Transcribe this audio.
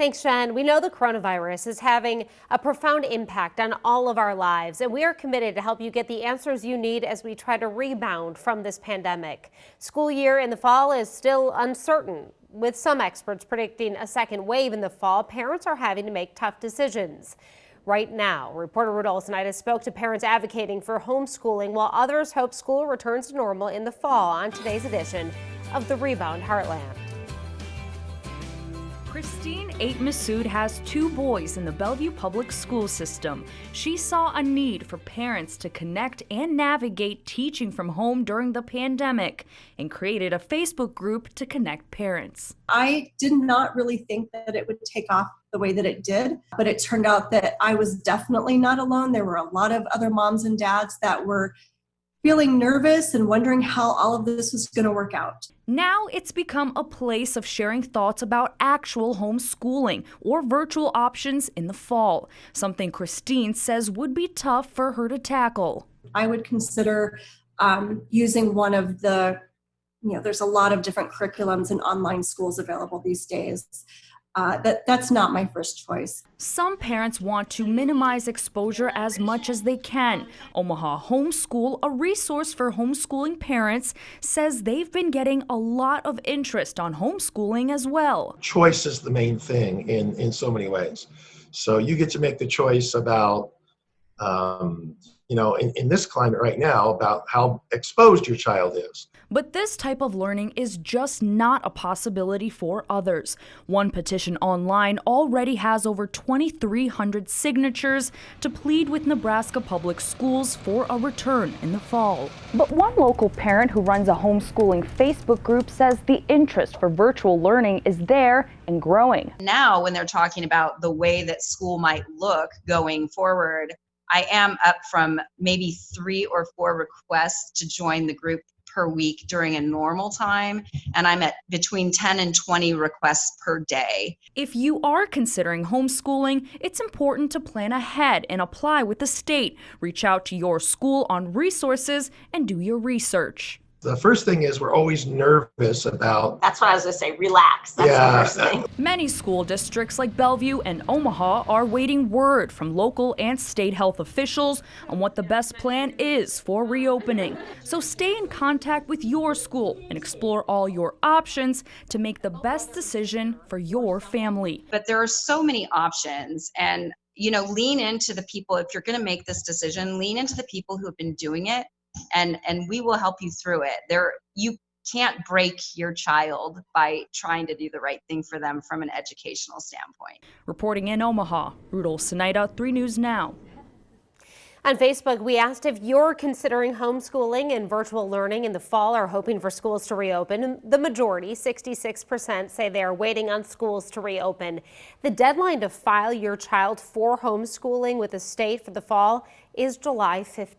Thanks, Jen. We know the coronavirus is having a profound impact on all of our lives, and we are committed to help you get the answers you need as we try to rebound from this pandemic. School year in the fall is still uncertain. With some experts predicting a second wave in the fall, parents are having to make tough decisions. Right now, reporter Rudolph spoke to parents advocating for homeschooling, while others hope school returns to normal in the fall on today's edition of the Rebound Heartland. Christine 8 Massoud has 2 boys in the Bellevue public school system. She saw a need for parents to connect and navigate teaching from home during the pandemic and created a Facebook group to connect parents. I did not really think that it would take off the way that it did, but it turned out that I was definitely not alone. There were a lot of other moms and dads that were feeling nervous and wondering how all of this was going to work out. Now it's become a place of sharing thoughts about actual homeschooling or virtual options in the fall, something Christine says would be tough for her to tackle. I would consider using one of the, there's a lot of different curriculums and online schools available these days. That's not my first choice. Some parents want to minimize exposure as much as they can. Omaha Homeschool, a resource for homeschooling parents, says they've been getting a lot of interest on homeschooling as well. Choice is the main thing in so many ways. So you get to make the choice about, in this climate right now, about how exposed your child is. But this type of learning is just not a possibility for others. One petition online already has over 2,300 signatures to plead with Nebraska Public Schools for a return in the fall. But one local parent who runs a homeschooling Facebook group says the interest for virtual learning is there and growing. Now, when they're talking about the way that school might look going forward, I am up from maybe 3 or 4 requests to join the group per week during a normal time, and I'm at between 10 and 20 requests per day. If you are considering homeschooling, it's important to plan ahead and apply with the state. Reach out to your school on resources and do your research. The first thing is we're always nervous about. That's what I was going to say, relax. That's the first thing. Many school districts like Bellevue and Omaha are waiting word from local and state health officials on what the best plan is for reopening. So stay in contact with your school and explore all your options to make the best decision for your family. But there are so many options, and lean into the people. If you're going to make this decision, lean into the people who have been doing it. And we will help you through it. You can't break your child by trying to do the right thing for them from an educational standpoint. Reporting in Omaha, Rudolph Sinaida, 3 News Now. On Facebook, we asked if you're considering homeschooling and virtual learning in the fall or hoping for schools to reopen. The majority, 66%, say they are waiting on schools to reopen. The deadline to file your child for homeschooling with the state for the fall is July 15th.